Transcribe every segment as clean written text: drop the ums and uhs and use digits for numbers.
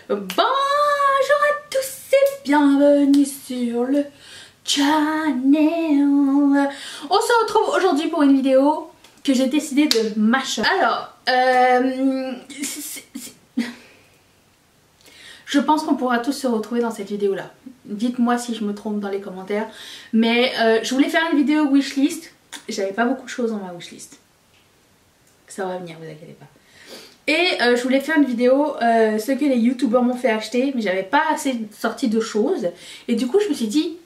Bonjour à tous et bienvenue sur le channel. On se retrouve aujourd'hui pour une vidéo que j'ai décidé de mashup. Alors, je pense qu'on pourra tous se retrouver dans cette vidéo là. Dites-moi si je me trompe dans les commentaires. Mais je voulais faire une vidéo wishlist. J'avais pas beaucoup de choses dans ma wishlist. Ça va venir, vous inquiétez pas. Et je voulais faire une vidéo ce que les youtubeurs m'ont fait acheter, mais j'avais pas assez sorti de choses. Et du coup je me suis dit,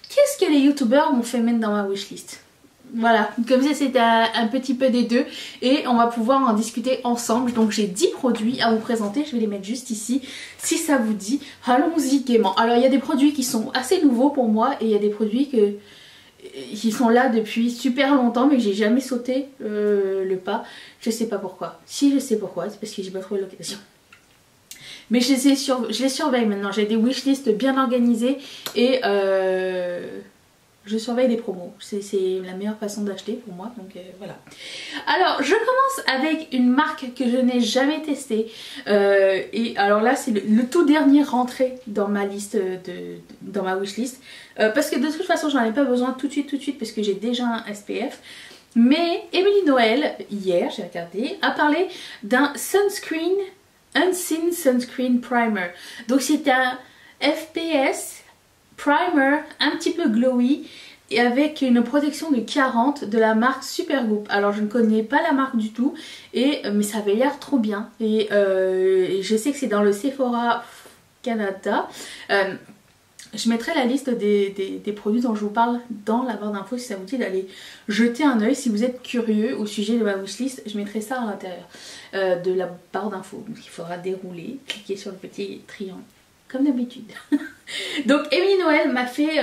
qu'est-ce que les youtubeurs m'ont fait mettre dans ma wishlist? Voilà, comme ça c'était un petit peu des deux et on va pouvoir en discuter ensemble. Donc j'ai 10 produits à vous présenter, je vais les mettre juste ici si ça vous dit. Allons-y gaiement. Alors il y a des produits qui sont assez nouveaux pour moi et il y a des produits qui sont là depuis super longtemps mais j'ai jamais sauté le pas. Je sais pas pourquoi. Si je sais pourquoi, c'est parce que j'ai pas trouvé l'occasion. Mais je les surveille maintenant, j'ai des wishlists bien organisées et je surveille les promos. C'est la meilleure façon d'acheter pour moi, donc voilà. Alors je commence avec une marque que je n'ai jamais testée et alors là c'est le tout dernier rentré dans ma liste, dans ma wishlist parce que de toute façon j'en ai pas besoin tout de suite parce que j'ai déjà un SPF. Mais Émilie Noël, hier j'ai regardé, a parlé d'un sunscreen, Unseen Sunscreen Primer. Donc c'est un FPS primer un petit peu glowy et avec une protection de 40 de la marque Supergoop. Alors je ne connais pas la marque du tout mais ça avait l'air trop bien et je sais que c'est dans le Sephora Canada. Je mettrai la liste des produits dont je vous parle dans la barre d'infos si ça vous dit d'aller jeter un oeil si vous êtes curieux au sujet de ma wishlist. Je mettrai ça à l'intérieur de la barre d'infos. Donc il faudra dérouler, cliquer sur le petit triangle comme d'habitude. Donc Émilie Noël m'a fait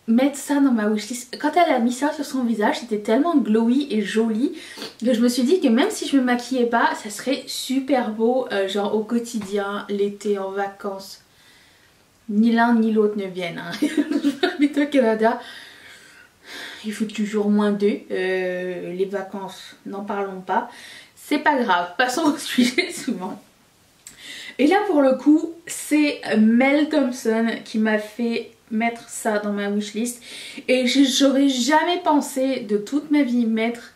mettre ça dans ma wishlist. Quand elle a mis ça sur son visage, c'était tellement glowy et joli que je me suis dit que même si je me maquillais pas, ça serait super beau, genre au quotidien, l'été, en vacances. Ni l'un ni l'autre ne viennent. Hein. J'habite au Canada. Il fait toujours -2. Les vacances, n'en parlons pas. C'est pas grave, passons au sujet souvent. Et là pour le coup, c'est Mel Thompson qui m'a fait mettre ça dans ma wishlist et j'aurais jamais pensé de toute ma vie mettre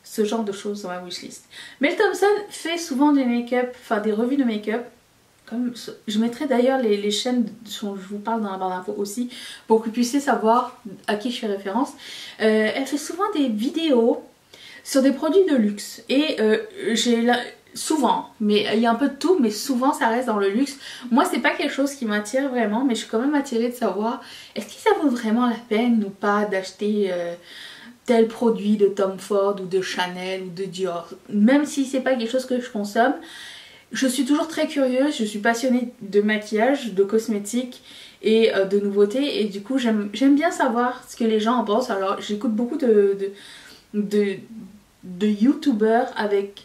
ce genre de choses dans ma wishlist. Mel Thompson fait souvent des make-up, enfin des revues de make-up. Comme je mettrai d'ailleurs les chaînes dont je vous parle dans la barre d'infos aussi pour que vous puissiez savoir à qui je fais référence. Elle fait souvent des vidéos sur des produits de luxe et souvent, mais il y a un peu de tout, mais souvent ça reste dans le luxe. Moi c'est pas quelque chose qui m'attire vraiment, mais je suis quand même attirée de savoir est-ce que ça vaut vraiment la peine ou pas d'acheter tel produit de Tom Ford ou de Chanel ou de Dior. Même si c'est pas quelque chose que je consomme, je suis toujours très curieuse, je suis passionnée de maquillage, de cosmétiques et de nouveautés et du coup j'aime bien savoir ce que les gens en pensent. Alors j'écoute beaucoup de youtubeurs avec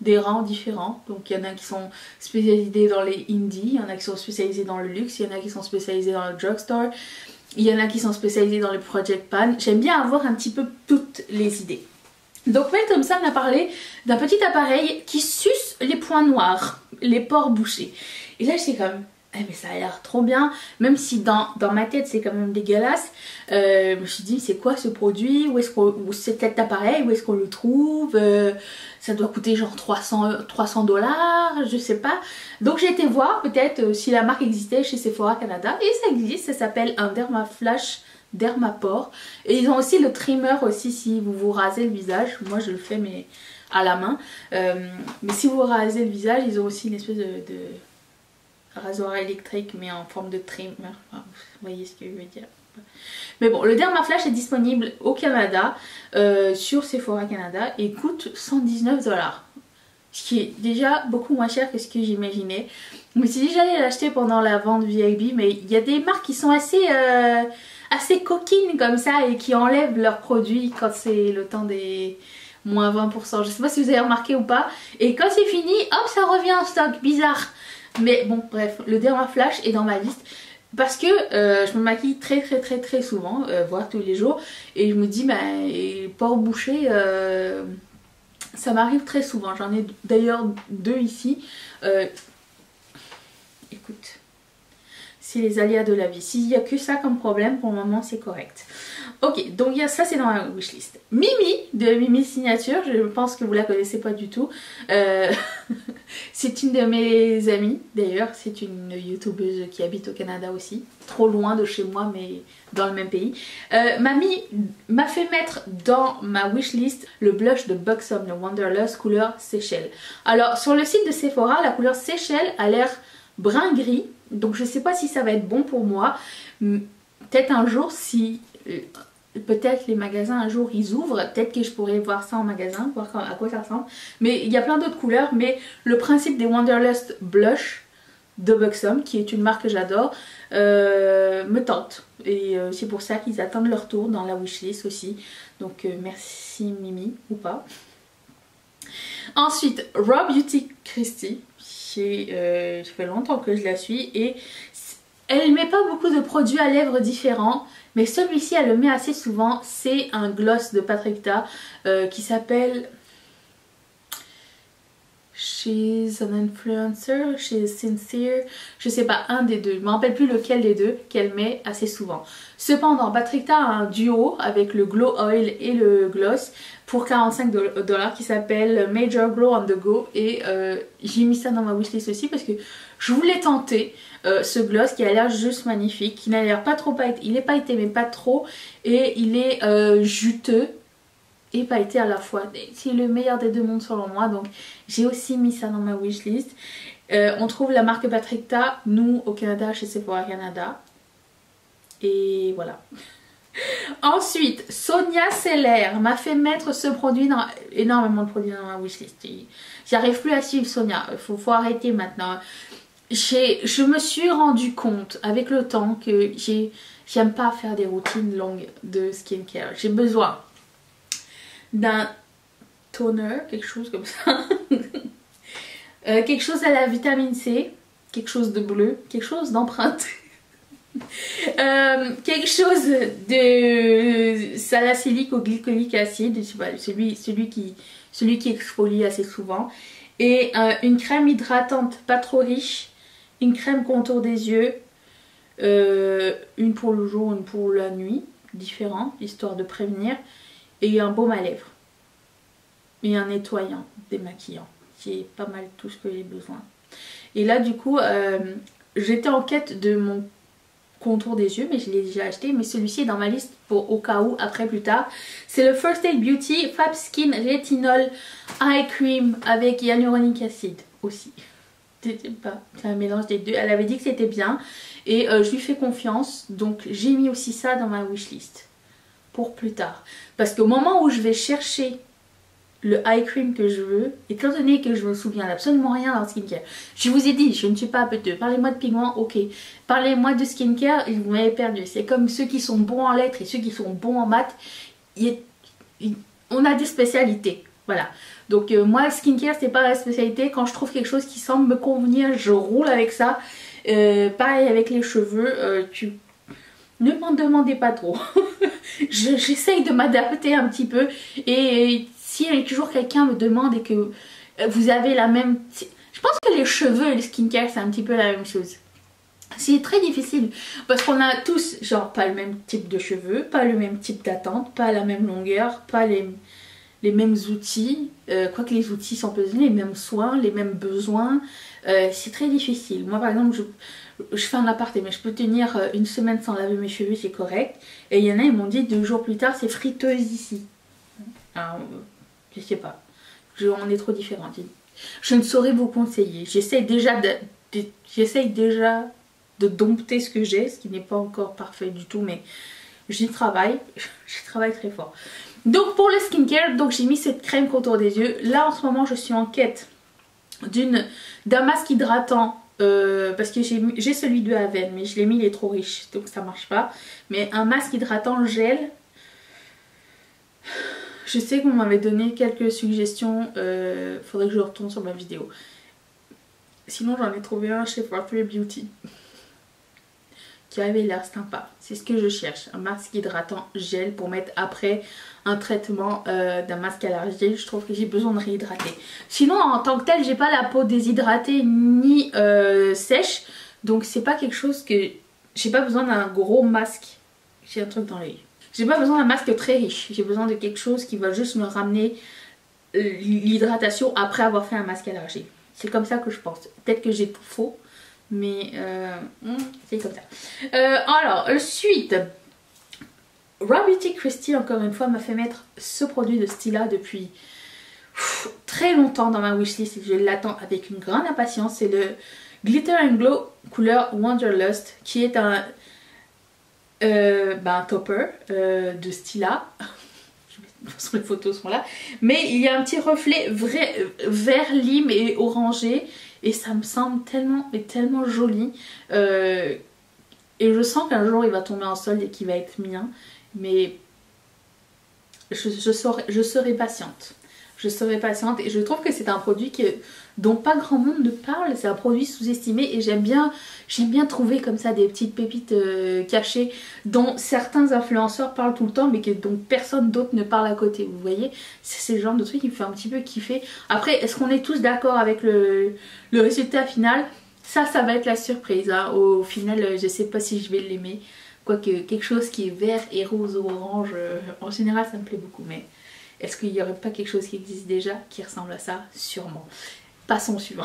des rangs différents, donc il y en a qui sont spécialisés dans les indies, il y en a qui sont spécialisés dans le luxe, il y en a qui sont spécialisés dans le drugstore, il y en a qui sont spécialisés dans les project pan. J'aime bien avoir un petit peu toutes les idées. Donc Mel Thompson m'a parlé d'un petit appareil qui suce les points noirs, les pores bouchés. Et là j'étais comme mais ça a l'air trop bien, même si dans ma tête c'est quand même dégueulasse. Je me suis dit c'est quoi ce produit, où c'est cet appareil, où est-ce qu'on le trouve, ça doit coûter genre 300 $, je sais pas. Donc j'ai été voir peut-être si la marque existait chez Sephora Canada et ça existe, ça s'appelle un Dermaflash Dermapore et ils ont aussi le trimmer aussi si vous vous rasez le visage. Moi je le fais mais à la main, mais si vous rasez le visage ils ont aussi une espèce de rasoir électrique mais en forme de trimmer, enfin, vous voyez ce que je veux dire. Mais bon, le Dermaflash est disponible au Canada sur Sephora Canada et coûte 119 $, ce qui est déjà beaucoup moins cher que ce que j'imaginais. Je me suis dit j'allais l'acheter pendant la vente VIP, mais il y a des marques qui sont assez coquines comme ça et qui enlèvent leurs produits quand c'est le temps des moins 20%. Je sais pas si vous avez remarqué ou pas, et quand c'est fini, hop, ça revient en stock, bizarre. Mais bon bref, le Dermaflash est dans ma liste parce que je me maquille très souvent, voire tous les jours, et je me dis bah, pores bouchés, Ça m'arrive très souvent, j'en ai d'ailleurs 2 ici. Écoute, c'est les aléas de la vie. S'il n'y a que ça comme problème, pour le moment c'est correct. Ok, donc ça c'est dans ma wishlist. Mimi, de Mimi Signature, je pense que vous la connaissez pas du tout. C'est une de mes amies d'ailleurs, c'est une youtubeuse qui habite au Canada aussi. Trop loin de chez moi mais dans le même pays. Mamie m'a fait mettre dans ma wishlist le blush de Buxom, le Wanderlust couleur Seychelles. Alors sur le site de Sephora, la couleur Seychelles a l'air brun gris. Donc je sais pas si ça va être bon pour moi. Peut-être un jour si... peut-être les magasins un jour ils ouvrent, peut-être que je pourrais voir ça en magasin, voir à quoi ça ressemble. Mais il y a plein d'autres couleurs, mais le principe des Wanderlust Blush de Buxom, qui est une marque que j'adore, me tente. Et c'est pour ça qu'ils attendent leur tour dans la wishlist aussi. Donc merci Mimi, ou pas. Ensuite, Raw Beauty Kristi. Ça fait longtemps que je la suis et elle met pas beaucoup de produits à lèvres différents, mais celui-ci elle le met assez souvent. C'est un gloss de Patrickta qui s'appelle She's an Influencer, She's Sincere, je sais pas, un des deux, je me rappelle plus lequel des deux qu'elle met assez souvent. Cependant, Patrickta a un duo avec le Glow Oil et le gloss pour 45 $ qui s'appelle Major Glow on the Go et j'ai mis ça dans ma wishlist aussi parce que je voulais tenter ce gloss qui a l'air juste magnifique, qui n'a l'air pas trop pailleté, il est pailleté mais pas trop et il est juteux et pailleté à la fois. C'est le meilleur des deux mondes selon moi, donc j'ai aussi mis ça dans ma wishlist. On trouve la marque Patrickta, nous au Canada chez Sephora Canada et voilà. Ensuite, Sonia Seller m'a fait mettre ce produit dans énormément de produits dans ma wishlist. J'arrive plus à suivre Sonia, faut arrêter maintenant. Je me suis rendu compte avec le temps que j'aime pas faire des routines longues de skincare. J'ai besoin d'un toner, quelque chose comme ça. Quelque chose à la vitamine C, quelque chose de bleu, quelque chose d'emprunté. Quelque chose de salicylique ou glycolique acide, celui qui exfolie assez souvent, et une crème hydratante pas trop riche, une crème contour des yeux, une pour le jour, une pour la nuit, différent, histoire de prévenir, et un baume à lèvres et un nettoyant démaquillant. C'est pas mal tout ce que j'ai besoin. Et là du coup j'étais en quête de mon contour des yeux mais je l'ai déjà acheté, mais celui-ci est dans ma liste pour au cas où après plus tard. C'est le First Aid Beauty Fab Skin Retinol Eye Cream avec hyaluronic acid aussi. C'est un mélange des deux. Elle avait dit que c'était bien et je lui fais confiance, donc j'ai mis aussi ça dans ma wishlist pour plus tard, parce qu'au moment où je vais chercher le eye cream que je veux, étant donné que je me souviens absolument rien dans le skincare. Je vous ai dit, je ne suis pas pâteux. Parlez-moi de pigments, ok. Parlez-moi de skincare, vous m'avez perdu. C'est comme ceux qui sont bons en lettres et ceux qui sont bons en maths. On a des spécialités. Voilà. Donc moi, le skincare, c'est pas la spécialité. Quand je trouve quelque chose qui semble me convenir, je roule avec ça. Pareil avec les cheveux. Ne m'en demandez pas trop. J'essaye de m'adapter un petit peu. Et si toujours quelqu'un me demande et que vous avez la même... Je pense que les cheveux et le skincare c'est un petit peu la même chose. C'est très difficile parce qu'on a tous genre pas le même type de cheveux, pas le même type d'attente, pas la même longueur, pas les mêmes outils. Quoique les outils sont pesés, les mêmes soins, les mêmes besoins. C'est très difficile. Moi par exemple je fais un aparté mais je peux tenir une semaine sans laver mes cheveux, c'est correct. Et il y en a ils m'ont dit 2 jours plus tard c'est friteuse ici. Alors, je sais pas, on est trop différents. Je ne saurais vous conseiller. J'essaye déjà de dompter ce que j'ai, ce qui n'est pas encore parfait du tout, mais j'y travaille. Je travaille très fort. Donc pour le skincare, donc j'ai mis cette crème contour des yeux. Là en ce moment je suis en quête d'un masque hydratant. Parce que j'ai celui de Haven, mais je l'ai mis, il est trop riche, donc ça marche pas. Mais un masque hydratant gel. Je sais que vous m'avez donné quelques suggestions, faudrait que je retourne sur ma vidéo. Sinon j'en ai trouvé un chez Fortune Beauty qui avait l'air sympa. C'est ce que je cherche, un masque hydratant gel pour mettre après un traitement d'un masque à l'argile. Je trouve que j'ai besoin de réhydrater. Sinon en tant que tel, j'ai pas la peau déshydratée ni sèche, donc c'est pas quelque chose que... J'ai pas besoin d'un gros masque. J'ai un truc dans l'œil. J'ai pas besoin d'un masque très riche. J'ai besoin de quelque chose qui va juste me ramener l'hydratation après avoir fait un masque à l'argile. C'est comme ça que je pense. Peut-être que j'ai tout faux, mais c'est comme ça. Alors, suite. Raw Beauty Kristi, encore une fois, m'a fait mettre ce produit de Stila depuis très longtemps dans ma wishlist et je l'attends avec une grande impatience. C'est le Glitter and Glow couleur Wanderlust, qui est un topper de Stila. De toute façon les photos sont là, mais il y a un petit reflet vert lime et orangé et ça me semble tellement joli et je sens qu'un jour il va tomber en solde et qu'il va être mien, mais je serai patiente. Je serai patiente et je trouve que c'est un produit dont pas grand monde ne parle. C'est un produit sous-estimé et j'aime bien trouver comme ça des petites pépites cachées dont certains influenceurs parlent tout le temps mais dont personne d'autre ne parle à côté. Vous voyez, c'est le genre de truc qui me fait un petit peu kiffer. Après, est-ce qu'on est tous d'accord avec le résultat final? Ça va être la surprise. Hein. Au final, je sais pas si je vais l'aimer. Quoique quelque chose qui est vert et rose ou orange, en général ça me plaît beaucoup. Mais est-ce qu'il n'y aurait pas quelque chose qui existe déjà qui ressemble à ça? Sûrement. Passons au suivant.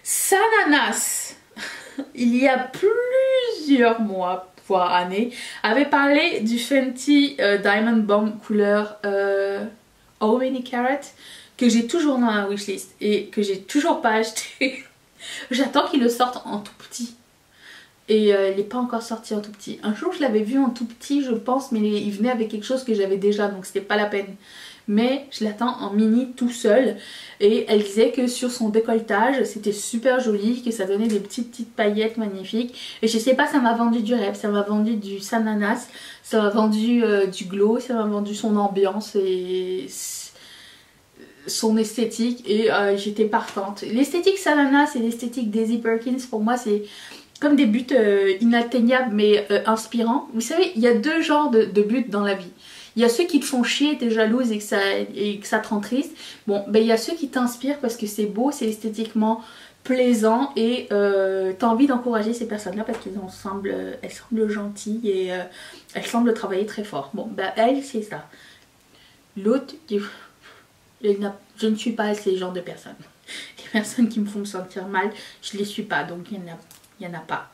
Sananas, il y a plusieurs mois, voire années, avait parlé du Fenty Diamond Bomb couleur How Many Carat que j'ai toujours dans ma wishlist et que j'ai toujours pas acheté. J'attends qu'il le sorte en tout petit. Et il n'est pas encore sorti en tout petit. Un jour je l'avais vu en tout petit je pense, mais il venait avec quelque chose que j'avais déjà, donc c'était pas la peine. Mais je l'attends en mini tout seul. Et elle disait que sur son décolletage c'était super joli, que ça donnait des petites paillettes magnifiques. Et je sais pas, ça m'a vendu du rêve, ça m'a vendu du Sananas, ça m'a vendu du glow, ça m'a vendu son ambiance et son esthétique. Et j'étais partante. L'esthétique Sananas et l'esthétique Daisy Perkins pour moi c'est comme des buts inatteignables mais inspirants. Vous savez, il y a deux genres de buts dans la vie. Il y a ceux qui te font chier, t'es jalouse et que ça te rend triste. Bon, ben il y a ceux qui t'inspirent parce que c'est beau, c'est esthétiquement plaisant et t'as envie d'encourager ces personnes-là parce qu'elles semblent gentilles et elles semblent travailler très fort. Bon, ben elle, c'est ça. L'autre, je ne suis pas ces genres de personnes. Les personnes qui me font me sentir mal, je les suis pas, donc il n'y en a pas,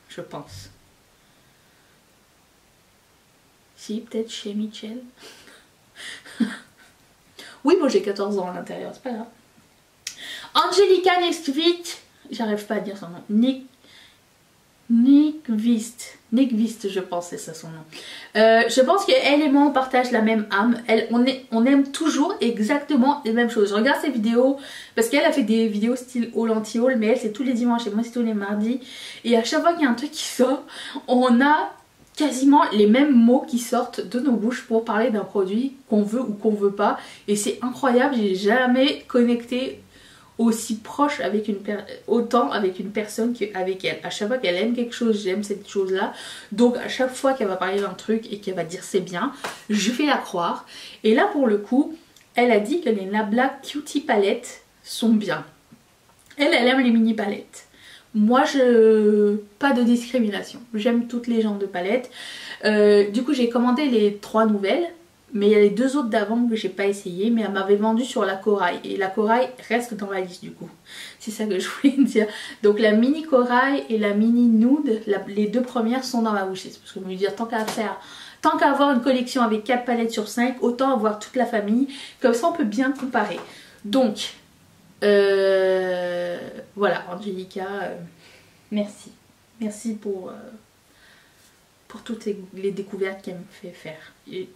je pense. Si, peut-être chez Michel. Oui, bon, j'ai 14 ans à l'intérieur, c'est pas grave. Angelica Nestvit, j'arrive pas à dire son nom. Nyqvist, je pense, c'est ça son nom. Je pense qu'elle et moi on partage la même âme. On aime toujours exactement les mêmes choses. Je regarde ses vidéos parce qu'elle a fait des vidéos style haul anti-haul, mais elle c'est tous les dimanches et moi c'est tous les mardis. Et à chaque fois qu'il y a un truc qui sort, on a quasiment les mêmes mots qui sortent de nos bouches pour parler d'un produit qu'on veut ou qu'on veut pas. Et c'est incroyable, j'ai jamais connecté aussi proche avec autant avec une personne qu'avec elle. À chaque fois qu'elle aime quelque chose, j'aime cette chose là. Donc à chaque fois qu'elle va parler d'un truc et qu'elle va dire c'est bien, je vais la croire. Et là pour le coup, elle a dit que les Nabla Cutie palettes sont bien. Elle aime les mini palettes. Moi pas de discrimination, j'aime toutes les genres de palettes. Du coup j'ai commandé les 3 nouvelles. Mais il y a les 2 autres d'avant que j'ai pas essayé, mais elle m'avait vendu sur la corail. Et la corail reste dans la liste du coup. C'est ça que je voulais dire. Donc la mini corail et la mini nude, les 2 premières sont dans ma wishlist. Parce que je me dis tant qu'à avoir une collection avec 4 palettes sur 5, autant avoir toute la famille. Comme ça on peut bien comparer. Donc voilà, Angelica, merci. Merci pour toutes les découvertes qu'elle me fait faire. Et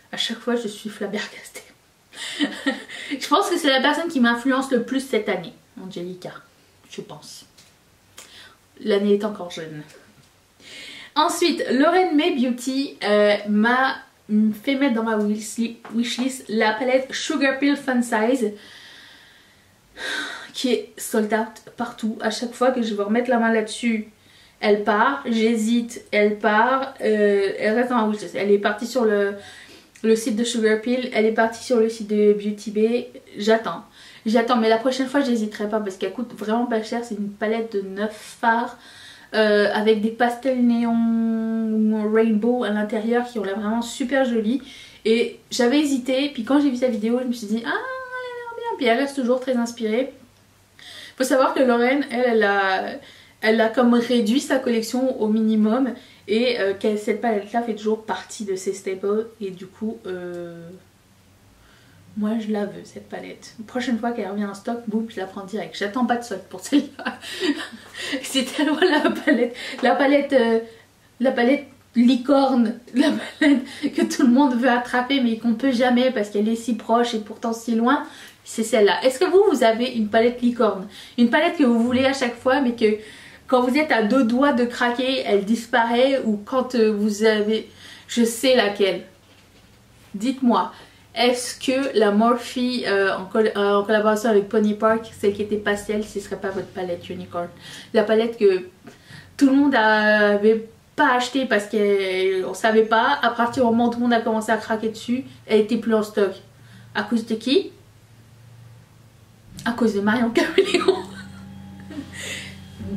à chaque fois je suis flabbergastée. Je pense que c'est la personne qui m'influence le plus cette année, Angelica, je pense. L'année est encore jeune. Ensuite, Lauren May Beauty m'a fait mettre dans ma wishlist la palette Sugar Pill Fun Size qui est sold out partout. À chaque fois que je vais remettre la main là-dessus, elle part, j'hésite, elle part, elle reste dans ma wishlist. Elle est partie sur le site de Sugar Pill, elle est partie sur le site de Beauty Bay, j'attends. J'attends, mais la prochaine fois j'hésiterai pas parce qu'elle coûte vraiment pas cher. C'est une palette de 9 fards avec des pastels néon rainbow à l'intérieur qui ont l'air vraiment super jolis. Et j'avais hésité, puis quand j'ai vu sa vidéo je me suis dit ah elle a l'air bien, puis elle reste toujours très inspirée. Faut savoir que Lauren, elle a comme réduit sa collection au minimum et cette palette là fait toujours partie de ses staples et du coup moi je la veux cette palette. La prochaine fois qu'elle revient en stock, boum, je la prends direct. J'attends pas de solde pour celle-là. C'est tellement la palette licorne, la palette que tout le monde veut attraper mais qu'on peut jamais parce qu'elle est si proche et pourtant si loin. C'est celle-là. Est-ce que vous avez une palette licorne? Une palette que vous voulez à chaque fois mais que quand vous êtes à 2 doigts de craquer, elle disparaît, ou quand vous avez... Je sais laquelle. Dites-moi. Est-ce que la Morphe en collaboration avec Pony Park, celle qui était pastel, ce serait pas votre palette unicorn? La palette que tout le monde avait pas acheté parce qu'on savait pas. À partir du moment où tout le monde a commencé à craquer dessus, elle était plus en stock. À cause de qui? À cause de Marion Caméléon.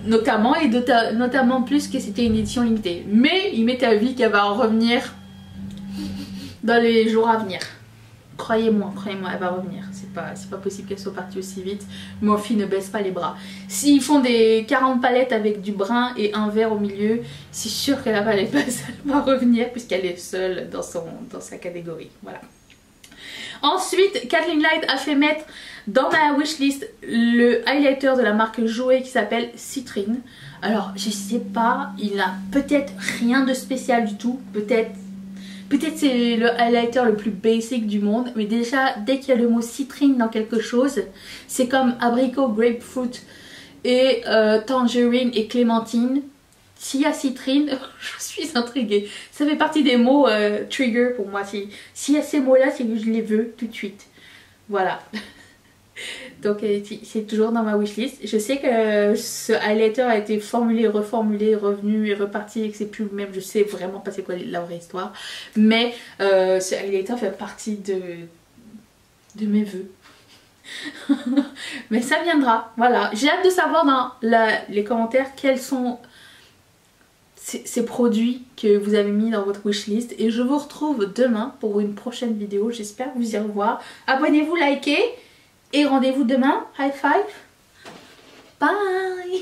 Notamment, et notamment plus que c'était une édition limitée. Mais il m'est avis qu'elle va en revenir dans les jours à venir. Croyez-moi, elle va revenir. C'est pas possible qu'elle soit partie aussi vite. Morphe ne baisse pas les bras. S'ils font des 40 palettes avec du brun et un vert au milieu, c'est sûr que la palette va revenir puisqu'elle est seule dans sa catégorie. Voilà. Ensuite, Kathleen Light a fait mettre dans ma wishlist le highlighter de la marque Jouet qui s'appelle Citrine. Alors, je sais pas, il a peut-être rien de spécial du tout. Peut-être c'est le highlighter le plus basic du monde. Mais déjà, dès qu'il y a le mot citrine dans quelque chose, c'est comme abricot, grapefruit et tangerine et clémentine. S'il y a citrine, je suis intriguée. Ça fait partie des mots trigger pour moi. S'il y a ces mots-là, c'est que je les veux tout de suite. Voilà. Donc c'est toujours dans ma wishlist. Je sais que ce highlighter a été formulé, reformulé, revenu et reparti et que c'est plus le même. Je sais vraiment pas c'est quoi la vraie histoire. Mais ce highlighter fait partie de mes vœux. Mais ça viendra. Voilà. J'ai hâte de savoir dans les commentaires quels sont ces produits que vous avez mis dans votre wishlist. Et je vous retrouve demain pour une prochaine vidéo. J'espère vous y revoir. Abonnez-vous, likez. Et rendez-vous demain. High five. Bye.